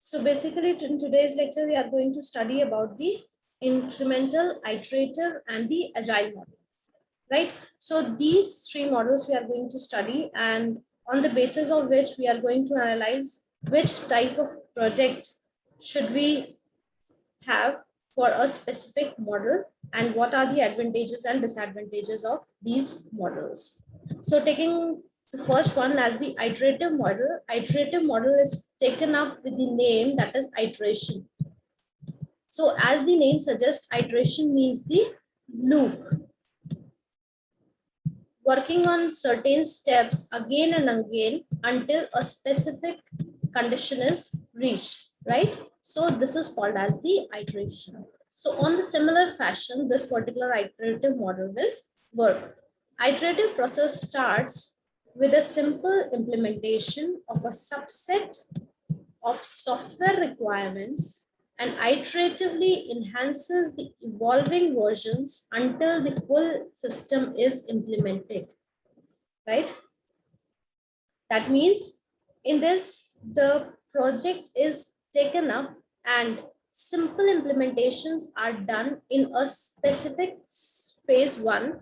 So basically in today's lecture, we are going to study about the incremental, iterative, and the agile model, right? So these three models we are going to study, and on the basis of which we are going to analyze which type of project should we have for a specific model and what are the advantages and disadvantages of these models. So taking the first one as the iterative model is taken up with the name that is iteration. So as the name suggests, iteration means the loop, working on certain steps again and again until a specific condition is reached, right? So this is called as the iteration. So on the similar fashion, this particular iterative model will work. Iterative process starts with a simple implementation of a subset of software requirements and iteratively enhances the evolving versions until the full system is implemented, right? That means in this, the project is taken up and simple implementations are done in a specific phase one,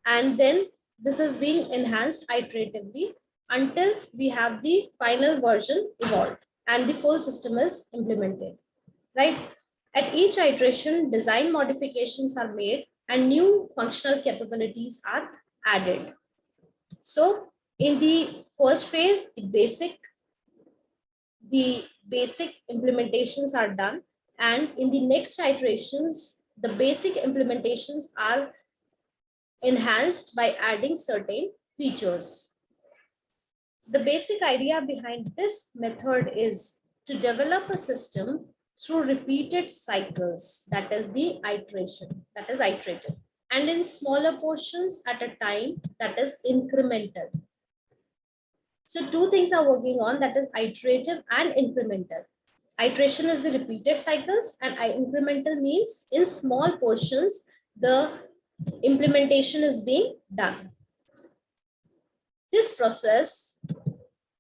and then this is being enhanced iteratively until we have the final version evolved and the full system is implemented, right? At each iteration, design modifications are made and new functional capabilities are added. So in the first phase, the basic implementations are done, and in the next iterations, the basic implementations are enhanced by adding certain features. The basic idea behind this method is to develop a system through repeated cycles, that is the iteration, that is iterative, and in smaller portions at a time, that is incremental. So two things are working on, that is iterative and incremental. Iteration is the repeated cycles and incremental means in small portions, the implementation is being done. This process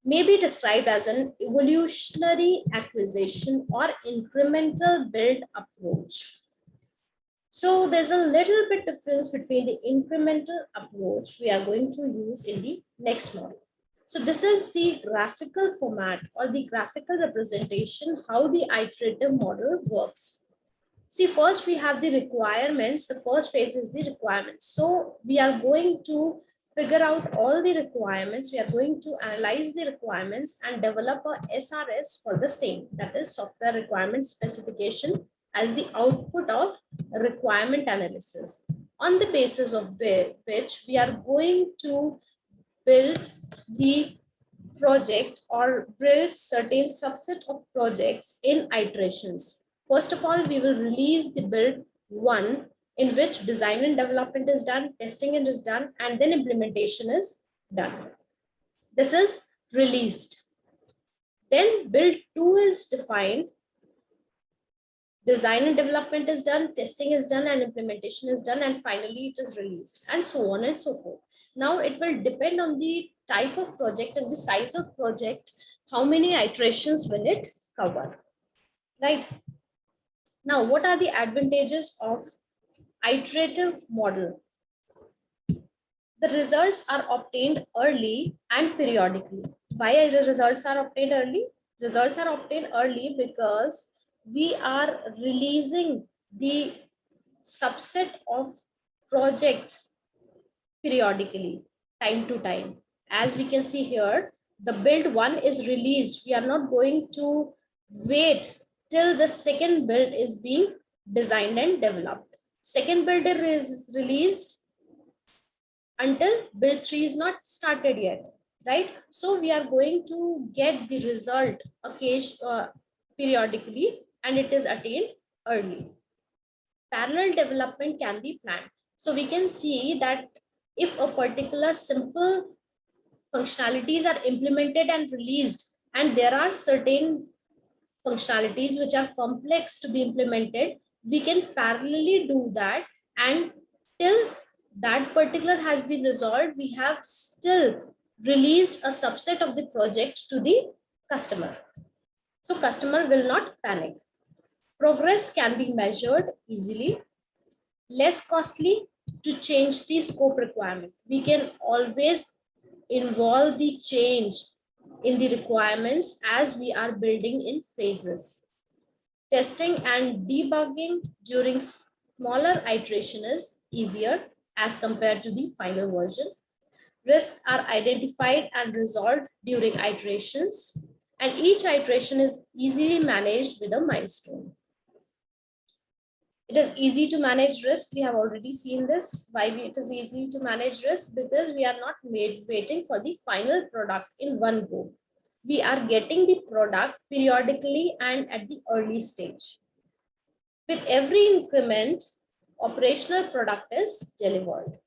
may be described as an evolutionary acquisition or incremental build approach. So there's a little bit difference between the incremental approach we are going to use in the next model. So this is the graphical format or the graphical representation how the iterative model works. See, first we have the requirements. The first phase is the requirements. So we are going to figure out all the requirements. We are going to analyze the requirements and develop a SRS for the same, that is software requirement specification, as the output of requirement analysis, on the basis of which we are going to build the project or build certain subset of projects in iterations. First of all, we will release the build one, in which design and development is done, testing is done, and then implementation is done. This is released. Then build two is defined, design and development is done, testing is done, and implementation is done, and finally it is released, and so on and so forth. Now it will depend on the type of project and the size of project, how many iterations will it cover, right? Now, what are the advantages of iterative model? The results are obtained early and periodically. Why the results are obtained early? Results are obtained early because we are releasing the subset of project periodically, time to time. As we can see here, the build one is released. We are not going to wait till the second build is being designed and developed. Second build is released until build 3 is not started yet, right? So we are going to get the result periodically, and it is attained early. Parallel development can be planned. So we can see that if a particular simple functionalities are implemented and released, and there are certain functionalities which are complex to be implemented, we can parallelly do that, and till that particular has been resolved, we have still released a subset of the project to the customer. So customer will not panic. Progress can be measured easily, less costly to change the scope requirement. We can always involve the change in the requirements as we are building in phases. Testing and debugging during smaller iteration is easier as compared to the final version. Risks are identified and resolved during iterations, and each iteration is easily managed with a milestone. It is easy to manage risk. We have already seen this. Why it is easy to manage risk? Because we are not waiting for the final product in one go. We are getting the product periodically and at the early stage. With every increment, operational product is delivered.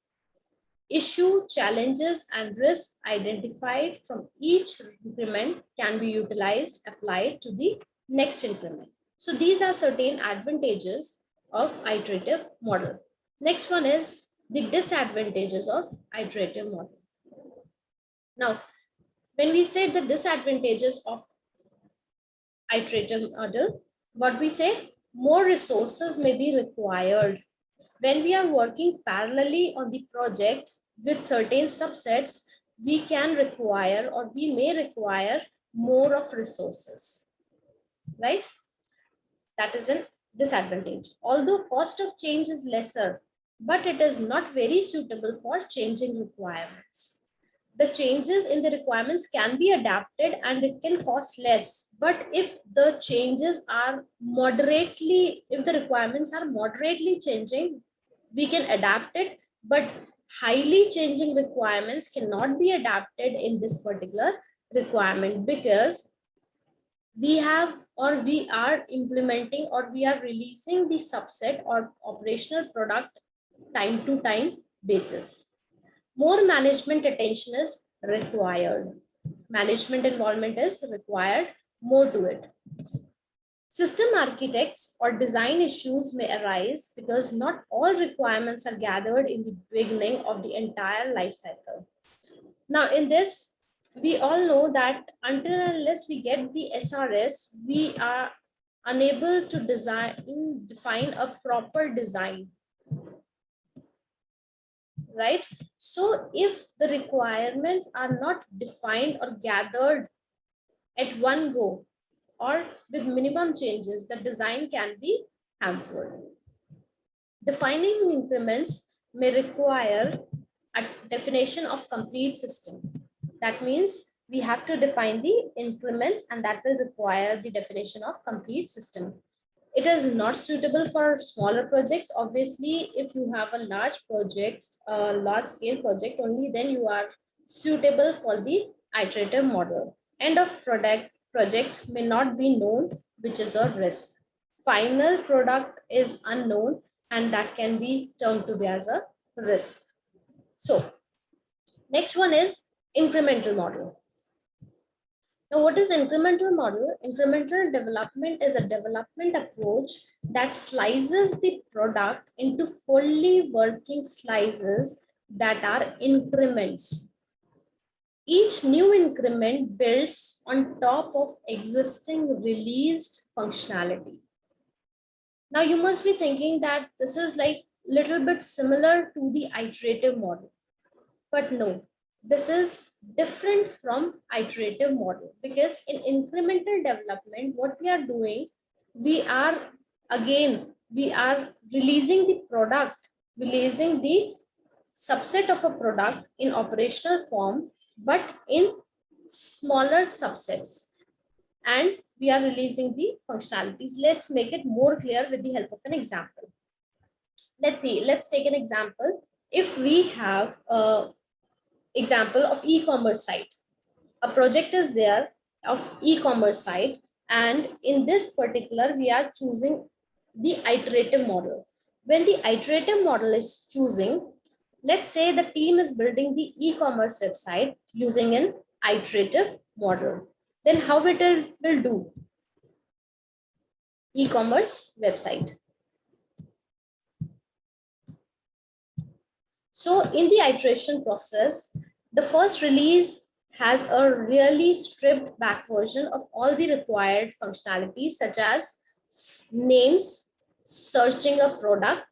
Issue, challenges, and risks identified from each increment can be utilized, applied to the next increment. So these are certain advantages of iterative model. Next one is the disadvantages of iterative model. Now, when we say the disadvantages of iterative model, what we say, more resources may be required. When we are working parallelly on the project with certain subsets, we can require or we may require more of resources, right? That is a disadvantage. Although cost of change is lesser, but it is not very suitable for changing requirements. The changes in the requirements can be adapted and it can cost less. But if the changes are moderately, if the requirements are moderately changing, we can adapt it, but highly changing requirements cannot be adapted in this particular requirement because we have or we are implementing or we are releasing the subset or operational product time to time basis. More management attention is required. Management involvement is required more to it. System architects or design issues may arise because not all requirements are gathered in the beginning of the entire life cycle. Now, in this, we all know that until and unless we get the SRS, we are unable to define a proper design, right? So if the requirements are not defined or gathered at one go or with minimum changes, the design can be hampered. Defining increments may require a definition of complete system. That means we have to define the increments and that will require the definition of complete system. It is not suitable for smaller projects. Obviously, if you have a large project, large scale project, only then you are suitable for the iterative model. End of project may not be known, which is a risk. Final product is unknown and that can be termed to be as a risk. So next one is incremental model. Now, what is incremental model? Incremental development is a development approach that slices the product into fully working slices that are increments. Each new increment builds on top of existing released functionality. Now, you must be thinking that this is like little bit similar to the iterative model, but no, this is different from iterative model because in incremental development, what we are doing, we are releasing the product, releasing the subset of a product in operational form, but in smaller subsets. And we are releasing the functionalities. Let's make it more clear with the help of an example. Let's take an example. If we have a example of e-commerce site, a project is there of e-commerce site, and in this particular we are choosing the iterative model. When the iterative model is choosing, let's say the team is building the e-commerce website using an iterative model, then how it will do e-commerce website. So in the iteration process, the first release has a really stripped back version of all the required functionalities, such as names, searching a product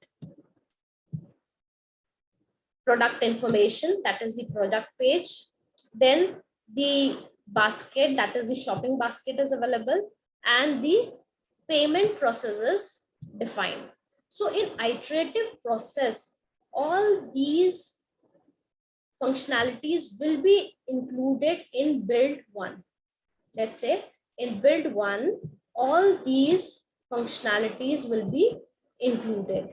information, that is the product page. Then the basket, that is the shopping basket, is available, and the payment process is defined. So in iterative process, all these functionalities will be included in build one. Let's say in build one, all these functionalities will be included,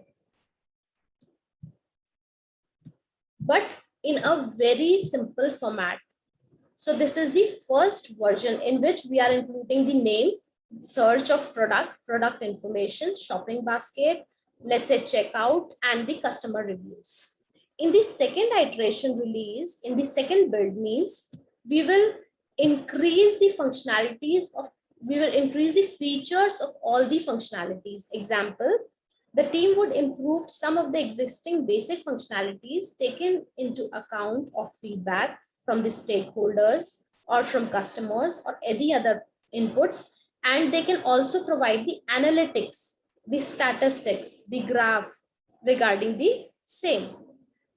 but in a very simple format. So this is the first version in which we are including the name, search of product information, shopping basket, let's say checkout, and the customer reviews. In the second iteration release, in the second build means we will increase the functionalities of, we will increase the features of all the functionalities. Example, the team would improve some of the existing basic functionalities taken into account of feedback from the stakeholders or from customers or any other inputs. And they can also provide the analytics, the statistics, the graph regarding the same.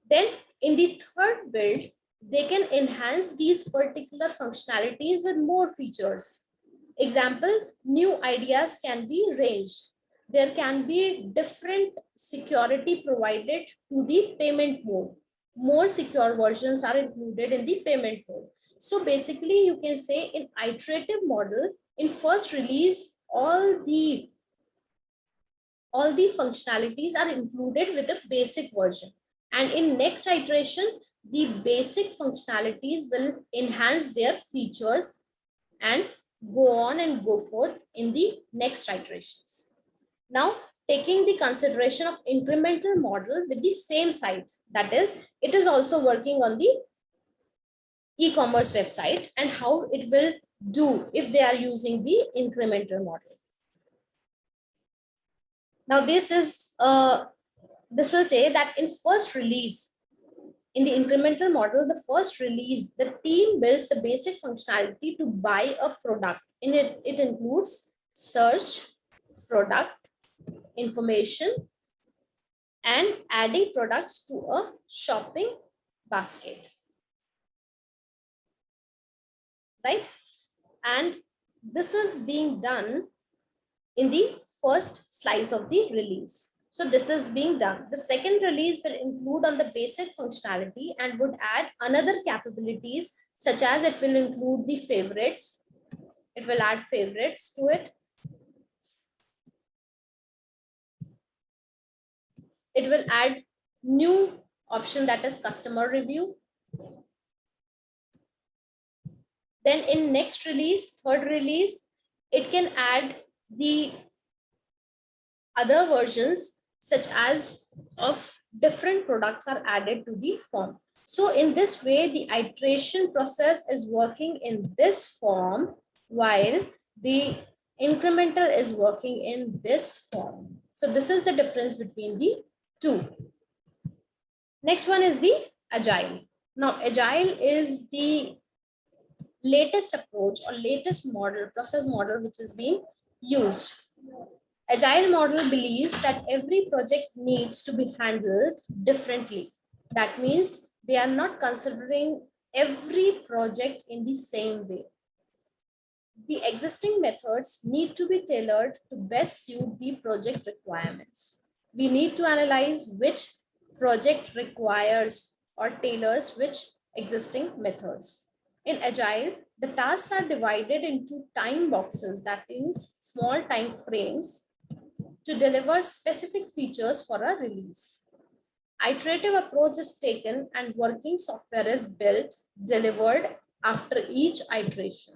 Then in the third build, they can enhance these particular functionalities with more features. Example, new ideas can be ranged. There can be different security provided to the payment mode. More secure versions are included in the payment mode. So basically you can say in iterative model, in first release, all the functionalities are included with the basic version. And in next iteration, the basic functionalities will enhance their features and go on and go forth in the next iterations. Now, taking the consideration of incremental model with the same site, that is, it is also working on the e-commerce website, and how it will do if they are using the incremental model. Now, this will say that in first release, in the incremental model, the first release, the team builds the basic functionality to buy a product. In it, it includes search, product, information, and adding products to a shopping basket. Right? And this is being done in the first slice of the release. So this is being done. The second release will include on the basic functionality and would add another capabilities, such as it will include the favorites. It will add favorites to it. It will add new option, that is customer review. Then in next release, third release, it can add the other versions, such as of different products are added to the form. So in this way, the iteration process is working in this form, while the incremental is working in this form. So this is the difference between the two. Next one is the agile. Now, agile is the latest approach or latest model, process model, which is being used. Agile model believes that every project needs to be handled differently. That means they are not considering every project in the same way. The existing methods need to be tailored to best suit the project requirements. We need to analyze which project requires or tailors which existing methods. In Agile, the tasks are divided into time boxes, that means small time frames, to deliver specific features for a release. Iterative approach is taken and working software is built, delivered after each iteration.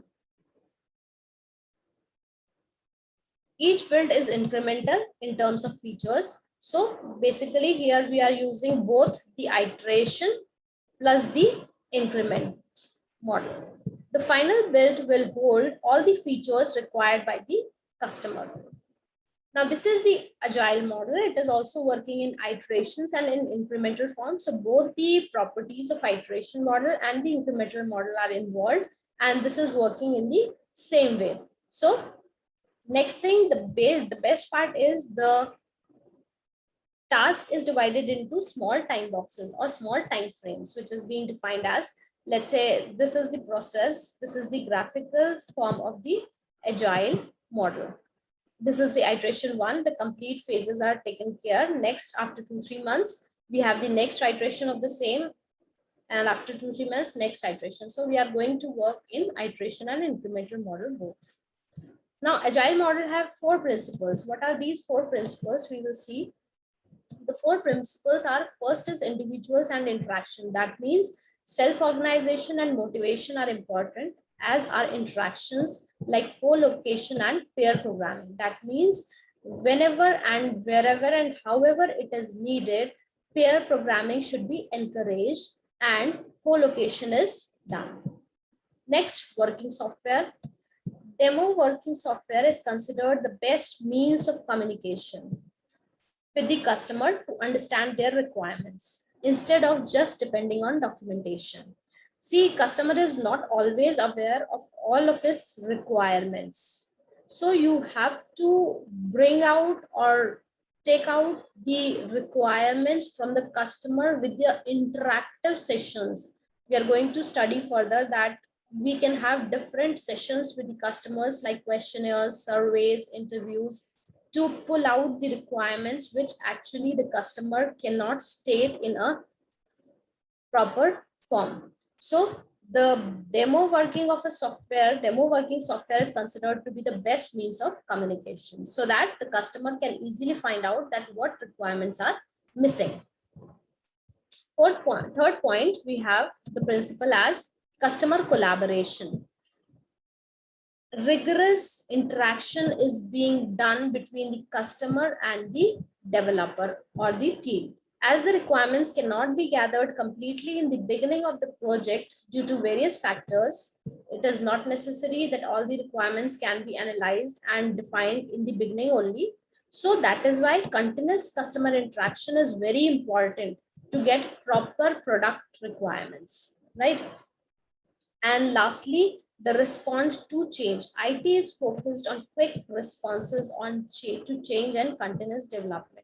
Each build is incremental in terms of features. So basically here we are using both the iteration plus the increment model. The final build will hold all the features required by the customer. Now, this is the agile model. It is also working in iterations and in incremental form. So both the properties of iteration model and the incremental model are involved, and this is working in the same way. So next thing, the best part is the task is divided into small time boxes or small time frames, which is being defined as, let's say, this is the process, this is the graphical form of the agile model. This is the iteration one, the complete phases are taken care. Next, after 2-3 months, we have the next iteration of the same, and after 2-3 months, next iteration. So we are going to work in iteration and incremental model both. Now, agile model have 4 principles. What are these 4 principles? We will see. The 4 principles are, first is individuals and interaction. That means self-organization and motivation are important, as are interactions like co-location and pair programming. That means whenever and wherever and however it is needed, pair programming should be encouraged and co-location is done. Next, working software. Demo working software is considered the best means of communication with the customer to understand their requirements instead of just depending on documentation. See, customer is not always aware of all of his requirements. So you have to bring out or take out the requirements from the customer with the interactive sessions. We are going to study further that we can have different sessions with the customers like questionnaires, surveys, interviews, to pull out the requirements which actually the customer cannot state in a proper form. So the demo working software is considered to be the best means of communication, so that the customer can easily find out that what requirements are missing. Third point, we have the principle as customer collaboration. Rigorous interaction is being done between the customer and the developer or the team. As the requirements cannot be gathered completely in the beginning of the project due to various factors, it is not necessary that all the requirements can be analyzed and defined in the beginning only. So that is why continuous customer interaction is very important to get proper product requirements, right? And lastly, the response to change. IT is focused on quick responses to change and continuous development.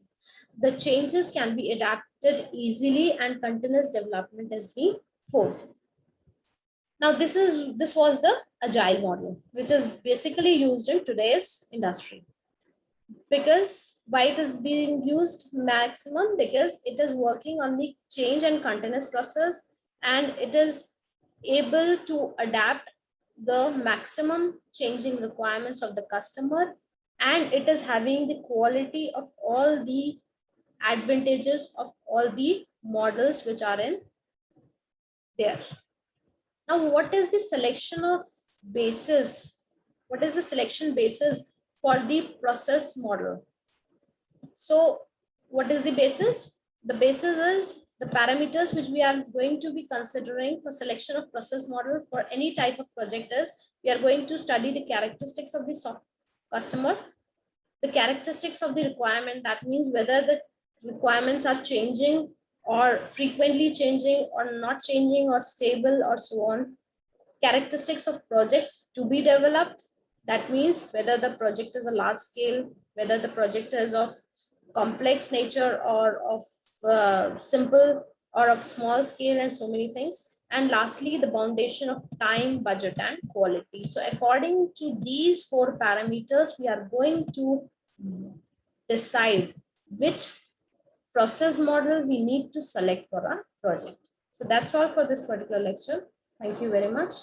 The changes can be adapted easily and continuous development is being forced. Now, this was the agile model, which is basically used in today's industry. Because why it is being used maximum? Because it is working on the change and continuous process, and it is able to adapt the maximum changing requirements of the customer, and it is having the quality of all the advantages of all the models which are in there. Now, what is the selection of basis? What is the selection basis for the process model? So what is the basis? The basis is the parameters which we are going to be considering for selection of process model for any type of project is, we are going to study the characteristics of the customer, the characteristics of the requirement. That means whether the requirements are changing or frequently changing or not changing or stable or so on. Characteristics of projects to be developed. That means whether the project is a large scale, whether the project is of complex nature or of simple or of small scale, and so many things. And lastly, the foundation of time, budget, and quality. So according to these 4 parameters, we are going to decide which process model we need to select for our project. So that's all for this particular lecture. Thank you very much.